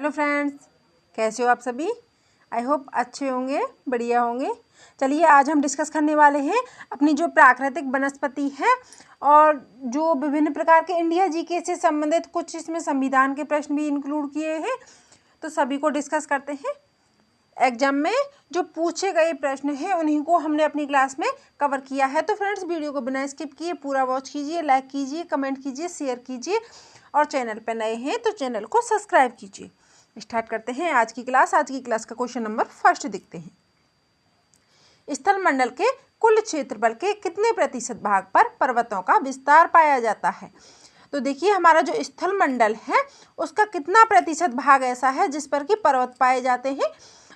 Hello friends, कैसे हो आप सभी। आई होप अच्छे होंगे, बढ़िया होंगे। चलिए आज हम डिस्कस करने वाले हैं अपनी जो प्राकृतिक वनस्पति है और जो विभिन्न प्रकार के इंडिया जीके से संबंधित कुछ इसमें संविधान के प्रश्न भी इंक्लूड किए हैं, तो सभी को डिस्कस करते हैं। एग्जाम में जो पूछे गए प्रश्न हैं उन्हीं को हमने अपनी क्लास में कवर किया है। तो फ्रेंड्स वीडियो को बिना स्किप किए पूरा वॉच कीजिए, लाइक कीजिए, कमेंट कीजिए, शेयर कीजिए और चैनल पर नए हैं तो चैनल को सब्सक्राइब कीजिए। स्टार्ट करते हैं आज की क्लास। आज की क्लास का क्वेश्चन नंबर फर्स्ट देखते हैं। स्थल मंडल के कुल क्षेत्रफल के कितने प्रतिशत भाग पर पर्वतों का विस्तार पाया जाता है। तो देखिए हमारा जो स्थल मंडल है उसका कितना प्रतिशत भाग ऐसा है जिस पर कि पर्वत पाए जाते हैं।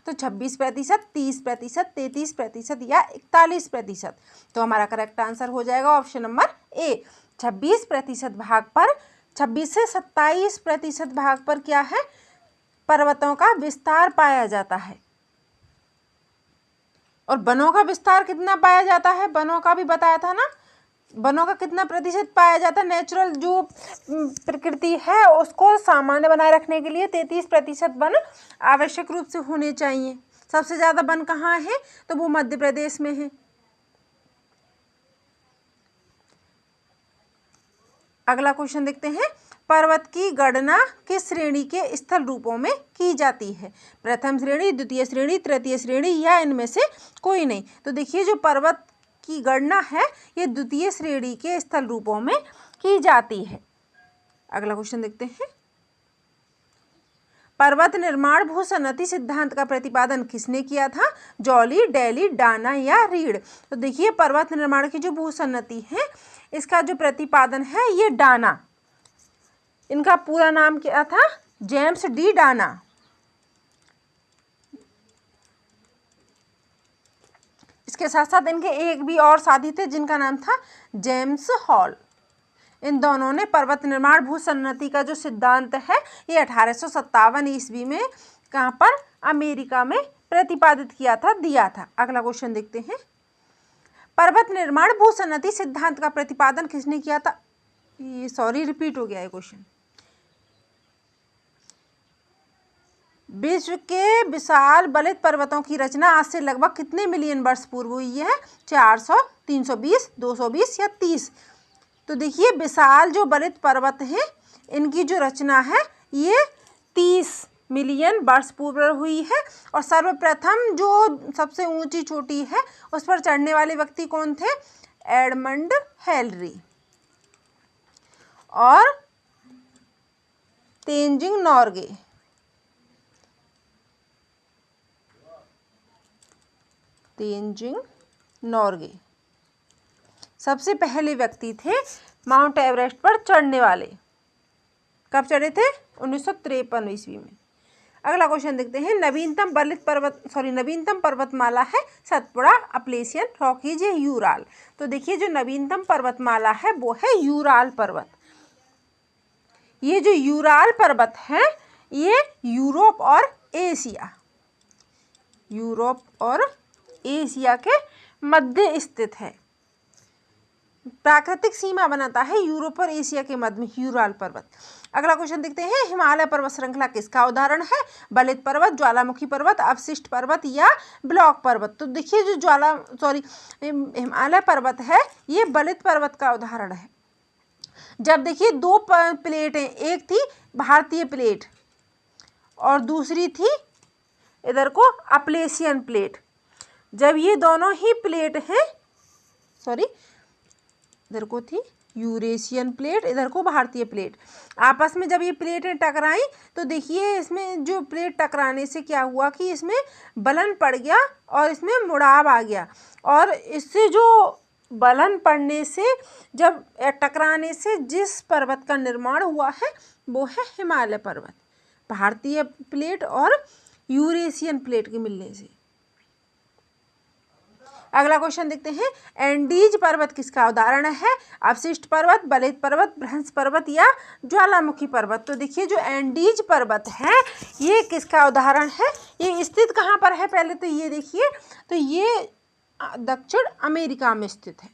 तो 26%, 30%, 33% या 41%। तो हमारा करेक्ट आंसर हो जाएगा ऑप्शन नंबर ए, 26% भाग पर, 26 से 27% भाग पर क्या है, पर्वतों का विस्तार पाया जाता है। और वनों का विस्तार कितना पाया जाता है, वनों का भी बताया था ना, वनों का कितना प्रतिशत पाया जाता है। नेचुरल जो प्रकृति है उसको सामान्य बनाए रखने के लिए 33% वन आवश्यक रूप से होने चाहिए। सबसे ज़्यादा वन कहाँ है, तो वो मध्य प्रदेश में है। अगला क्वेश्चन देखते हैं। पर्वत की गणना किस श्रेणी के स्थल रूपों में की जाती है। प्रथम श्रेणी, द्वितीय श्रेणी, तृतीय श्रेणी या इनमें से कोई नहीं। तो देखिए जो पर्वत की गणना है ये द्वितीय श्रेणी के स्थल रूपों में की जाती है। अगला क्वेश्चन देखते हैं। पर्वत निर्माण भूसन्नति सिद्धांत का प्रतिपादन किसने किया था। जॉली, डेली, डाना या रीड। तो देखिए पर्वत निर्माण की जो भूसन्नति है इसका जो प्रतिपादन है ये डाना, इनका पूरा नाम क्या था, जेम्स डी डाना। इसके साथ साथ इनके एक भी और साथी थे जिनका नाम था जेम्स हॉल। इन दोनों ने पर्वत निर्माण भूसन्नति का जो सिद्धांत है ये 1857 ईस्वी में कहाँ पर, अमेरिका में प्रतिपादित किया था, दिया था। अगला क्वेश्चन देखते हैं। पर्वत निर्माण भूसन्नति सिद्धांत का प्रतिपादन किसने किया था। ये सॉरी रिपीट हो गया है क्वेश्चन। विश्व के विशाल बलित पर्वतों की रचना आज से लगभग कितने मिलियन वर्ष पूर्व हुई है। 400, 320, 220 या 30। तो देखिए विशाल जो बलित पर्वत हैं इनकी जो रचना है ये 30 मिलियन वर्ष पूर्व हुई है। और सर्वप्रथम जो सबसे ऊंची चोटी है उस पर चढ़ने वाले व्यक्ति कौन थे, एडमंड हिलरी और तेंजिंग नॉर्गे। तेंजिंग नॉर्गे सबसे पहले व्यक्ति थे माउंट एवरेस्ट पर चढ़ने वाले। कब चढ़े थे, 1953 ईस्वी में। अगला क्वेश्चन देखते हैं। नवीनतम पर्वतमाला है सतपुड़ा, अपलेशियन, रॉकीज या यूराल। तो देखिए जो नवीनतम पर्वतमाला है वो है यूराल पर्वत। ये जो यूराल पर्वत है ये यूरोप और एशिया के मध्य स्थित है। प्राकृतिक सीमा बनाता है यूरोप और एशिया के मध्य में यूराल पर्वत। अगला क्वेश्चन देखते हैं। हिमालय पर्वत श्रृंखला किसका उदाहरण है। बलित पर्वत, ज्वालामुखी पर्वत, अवशिष्ट पर्वत या ब्लॉक पर्वत। तो देखिए जो हिमालय पर्वत है ये बलित पर्वत का उदाहरण है। जब देखिए दो प्लेटें, एक थी भारतीय प्लेट और दूसरी थी इधर को अपलेशियन प्लेट। जब ये दोनों ही प्लेट हैं, इधर को थी यूरेशियन प्लेट, इधर को भारतीय प्लेट, आपस में जब ये प्लेटें टकराई तो देखिए इसमें जो प्लेट टकराने से क्या हुआ कि इसमें बलन पड़ गया और इसमें मुड़ाव आ गया। और इससे जो बलन पड़ने से, जब टकराने से जिस पर्वत का निर्माण हुआ है वो है हिमालय पर्वत, भारतीय प्लेट और यूरेशियन प्लेट के मिलने से। अगला क्वेश्चन देखते हैं। एंडीज पर्वत किसका उदाहरण है। अवशिष्ट पर्वत, बलित पर्वत, भ्रंश पर्वत या ज्वालामुखी पर्वत। तो देखिए जो एंडीज पर्वत है ये किसका उदाहरण है। ये स्थित कहाँ पर है, पहले तो ये देखिए, तो ये दक्षिण अमेरिका में स्थित है।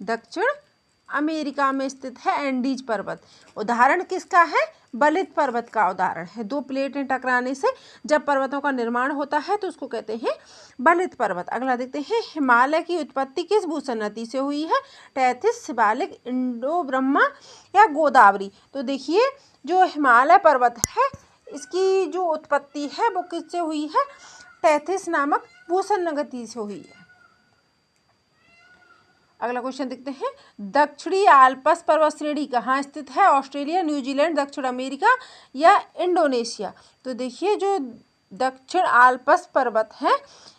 दक्षिण अमेरिका में स्थित है एंडीज पर्वत। उदाहरण किसका है? बलित पर्वत का उदाहरण है। दो प्लेटें टकराने से जब पर्वतों का निर्माण होता है तो उसको कहते हैं बलित पर्वत। अगला देखते हैं, हिमालय की उत्पत्ति किस भूसन्नति से हुई है? टैथिस, शिवालिक, इंडो ब्रह्मा या गोदावरी? तो देखिए जो हिमालय पर्वत है इसकी जो उत्पत्ति है वो किससे हुई है? टैथिस नामक भूसन्नति से हुई है। अगला क्वेश्चन देखते हैं, दक्षिणी आल्प्स पर्वत श्रेणी कहाँ स्थित है? ऑस्ट्रेलिया, न्यूजीलैंड, दक्षिण अमेरिका या इंडोनेशिया? तो देखिए जो दक्षिण आल्प्स पर्वत है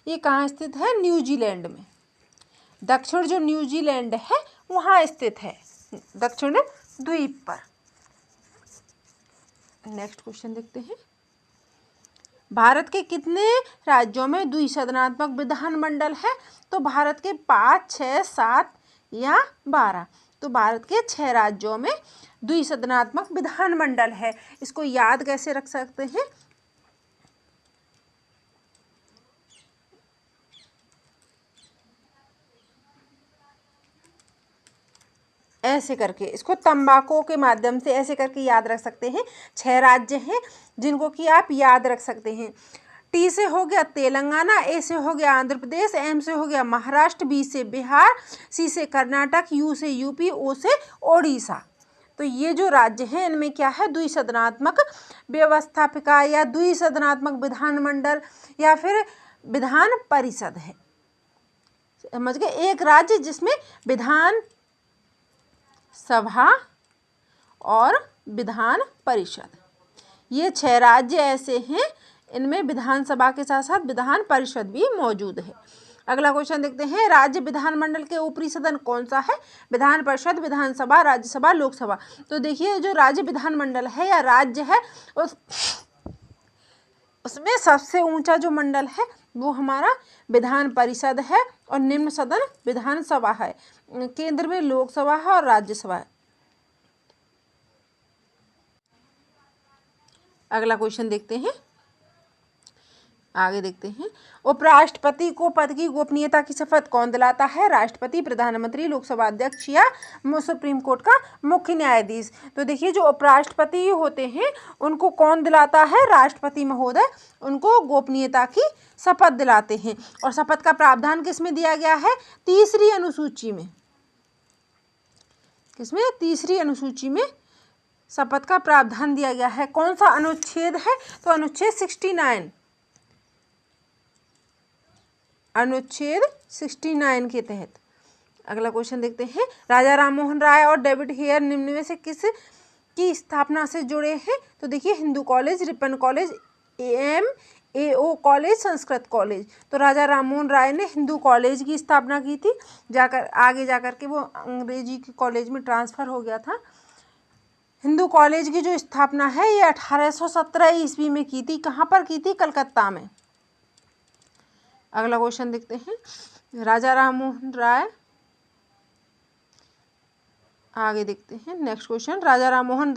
ये कहाँ स्थित है? न्यूजीलैंड में। दक्षिण जो न्यूजीलैंड है वहाँ स्थित है, दक्षिण द्वीप पर। नेक्स्ट क्वेश्चन देखते हैं, भारत के कितने राज्यों में द्विसदनात्मक विधानमंडल है? तो भारत के 5, 6, 7 या 12। तो भारत के 6 राज्यों में द्विसदनात्मक विधानमंडल है। इसको याद कैसे रख सकते हैं? ऐसे करके, इसको तंबाकू के माध्यम से ऐसे करके याद रख सकते हैं। 6 राज्य हैं जिनको कि आप याद रख सकते हैं। टी से हो गया तेलंगाना, ए से हो गया आंध्र प्रदेश, एम से हो गया महाराष्ट्र, बी से बिहार, सी से कर्नाटक, यू से यूपी, ओ से ओडिशा। तो ये जो राज्य हैं इनमें क्या है? द्विसदनात्मक व्यवस्थापिका या द्विसदनात्मक विधानमंडल या फिर विधान परिषद है। समझ गए? एक राज्य जिसमें विधान सभा और विधान परिषद, ये 6 राज्य ऐसे हैं इनमें विधानसभा के साथ साथ विधान परिषद भी मौजूद है। अगला क्वेश्चन देखते हैं, राज्य विधानमंडल के ऊपरी सदन कौन सा है? विधान परिषद, विधानसभा, राज्यसभा, लोकसभा। तो देखिए जो राज्य विधानमंडल है या राज्य है उसमें सबसे ऊंचा जो मंडल है वो हमारा विधान परिषद है और निम्न सदन विधानसभा है। केंद्र में लोकसभा है और राज्यसभा है। अगला क्वेश्चन देखते हैं, आगे देखते हैं, उपराष्ट्रपति को पद की गोपनीयता की शपथ कौन दिलाता है? राष्ट्रपति, प्रधानमंत्री, लोकसभा अध्यक्ष या सुप्रीम कोर्ट का मुख्य न्यायाधीश? तो देखिए जो उपराष्ट्रपति होते हैं उनको कौन दिलाता है? राष्ट्रपति महोदय उनको गोपनीयता की शपथ दिलाते हैं। और शपथ का प्रावधान किसमें दिया गया है? 3री अनुसूची में। किसमें? 3री अनुसूची में शपथ का प्रावधान दिया गया है। कौन सा अनुच्छेद है? तो अनुच्छेद 69, अनुच्छेद 69 के तहत। अगला क्वेश्चन देखते हैं, राजा राममोहन राय और डेविड हेयर निम्न में से किस की स्थापना से जुड़े हैं? तो देखिए Hindu college, Ripon college, AMAO college, Sanskrit college. तो राजा राममोहन राय ने हिंदू कॉलेज की स्थापना की थी, आगे जाकर के वो अंग्रेजी के कॉलेज में ट्रांसफ़र हो गया था। हिंदू कॉलेज की जो स्थापना है ये 1817 ईस्वी में की थी। कहाँ पर की थी? कलकत्ता में। अगला क्वेश्चन देखते हैं, राजा राममोहन राय, आगे देखते हैं नेक्स्ट क्वेश्चन, राजा राममोहन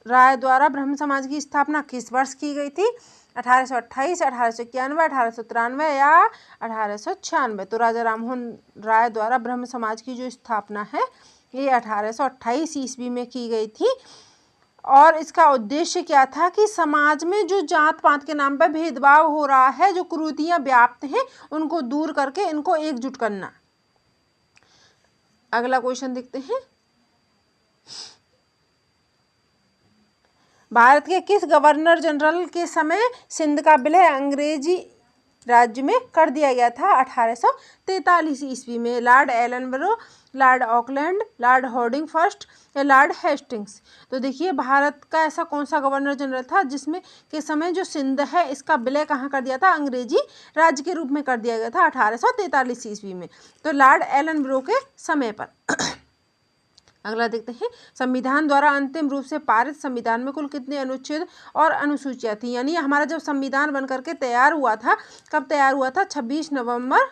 राय द्वारा ब्रह्म समाज की स्थापना किस वर्ष की गई थी? 1828, 1891, 1893 या 1896? तो राजा राममोहन राय द्वारा ब्रह्म समाज की जो स्थापना है ये 1828 ईस्वी में की गई थी। और इसका उद्देश्य क्या था कि समाज में जो जात पात के नाम पर भेदभाव हो रहा है, जो कुरीतियां व्याप्त हैं, उनको दूर करके इनको एकजुट करना। अगला क्वेश्चन देखते हैं, भारत के किस गवर्नर जनरल के समय सिंध का विलय अंग्रेजी राज्य में कर दिया गया था? 1843 ईस्वी में। Lord Ellenborough, Lord Auckland, Lord Harding first या लॉर्ड हेस्टिंग्स? तो देखिए भारत का ऐसा कौन सा गवर्नर जनरल था जिसमें के समय जो सिंध है इसका विलय कहाँ कर दिया था? अंग्रेजी राज्य के रूप में कर दिया गया था 1843 ईस्वी में। तो लॉर्ड एलनबरो के समय पर। अगला देखते हैं, संविधान द्वारा अंतिम रूप से पारित संविधान में कुल कितने अनुच्छेद और अनुसूचियां थी? यानी हमारा जब संविधान बनकर के तैयार हुआ था, कब तैयार हुआ था? 26 नवंबर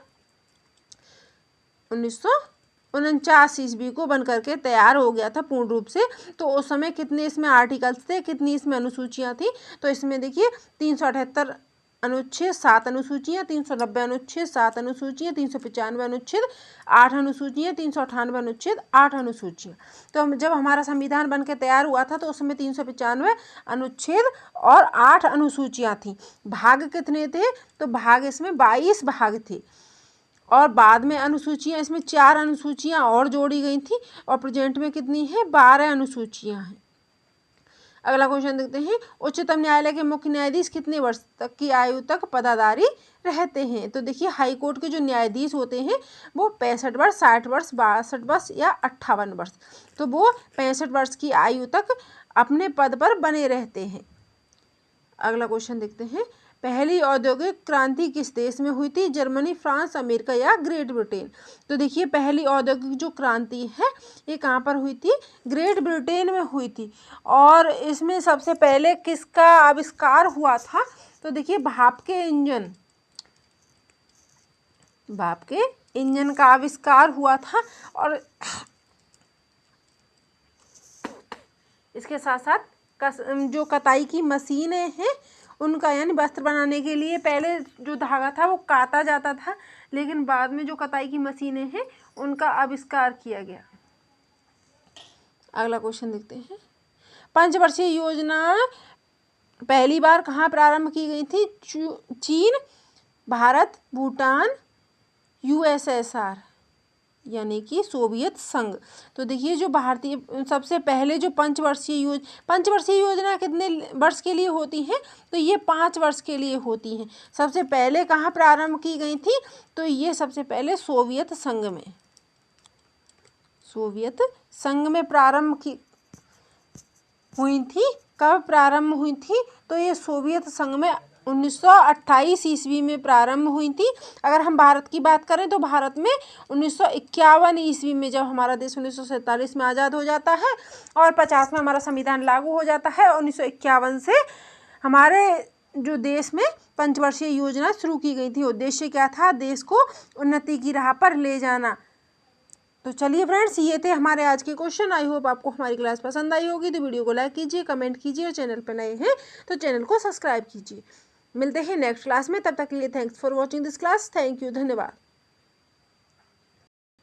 1949 ईस्वी को बनकर के तैयार हो गया था पूर्ण रूप से। तो उस समय कितने इसमें आर्टिकल्स थे, कितनी इसमें अनुसूचियां थी? तो इसमें देखिए 378 अनुच्छेद 7 अनुसूचियाँ, 390 अनुच्छेद 7 अनुसूचियाँ, 395 अनुच्छेद 8 अनुसूचियाँ, 398 अनुच्छेद 8 अनुसूचियाँ। तो जब हमारा संविधान बनकर तैयार हुआ था तो उसमें 395 अनुच्छेद और 8 अनुसूचियाँ थी। भाग कितने थे? तो भाग इसमें 22 भाग थे और बाद में अनुसूचियाँ इसमें 4 अनुसूचियाँ और जोड़ी गई थी और प्रेजेंट में कितनी है? 12 अनुसूचियाँ हैं। अगला क्वेश्चन देखते हैं, उच्चतम न्यायालय के मुख्य न्यायाधीश कितने वर्ष तक की आयु तक पदाधारी रहते हैं? तो देखिए हाई कोर्ट के जो न्यायाधीश होते हैं वो 65 वर्ष, 60 वर्ष, 62 वर्ष या 58 वर्ष। तो वो 65 वर्ष की आयु तक अपने पद पर बने रहते हैं। अगला क्वेश्चन देखते हैं, पहली औद्योगिक क्रांति किस देश में हुई थी? जर्मनी, फ्रांस, अमेरिका या ग्रेट ब्रिटेन? तो देखिए पहली औद्योगिक जो क्रांति है ये कहाँ पर हुई थी? ग्रेट ब्रिटेन में हुई थी। और इसमें सबसे पहले किसका आविष्कार हुआ था? तो देखिए भाप के इंजन का आविष्कार हुआ था। और इसके साथ साथ जो कताई की मशीनें हैं उनका, यानी वस्त्र बनाने के लिए पहले जो धागा था वो काता जाता था, लेकिन बाद में जो कताई की मशीनें हैं उनका आविष्कार किया गया। अगला क्वेश्चन देखते हैं, पंचवर्षीय योजना पहली बार कहाँ प्रारंभ की गई थी? चीन, भारत, भूटान, यूएसएसआर यानी कि सोवियत संघ। तो देखिए जो भारतीय सबसे पहले जो पंचवर्षीय योजना कितने वर्ष के लिए होती हैं? तो ये 5 वर्ष के लिए होती हैं। सबसे पहले कहाँ प्रारंभ की गई थी? तो ये सबसे पहले सोवियत संघ में प्रारंभ की हुई थी। कब प्रारंभ हुई थी? तो ये सोवियत संघ में 1928 ईस्वी में प्रारंभ हुई थी। अगर हम भारत की बात करें तो भारत में 1951 ईस्वी में, जब हमारा देश 1947 में आज़ाद हो जाता है और 50 में हमारा संविधान लागू हो जाता है, 1951 से हमारे जो देश में पंचवर्षीय योजना शुरू की गई थी। उद्देश्य क्या था? देश को उन्नति की राह पर ले जाना। तो चलिए फ्रेंड्स, ये थे हमारे आज के क्वेश्चन। आई होप आपको हमारी क्लास पसंद आई होगी। तो वीडियो को लाइक कीजिए, कमेंट कीजिए और चैनल पर नए हैं तो चैनल को सब्सक्राइब कीजिए। मिलते हैं नेक्स्ट क्लास में, तब तक के लिए thanks for watching this class. Thank you, धन्यवाद।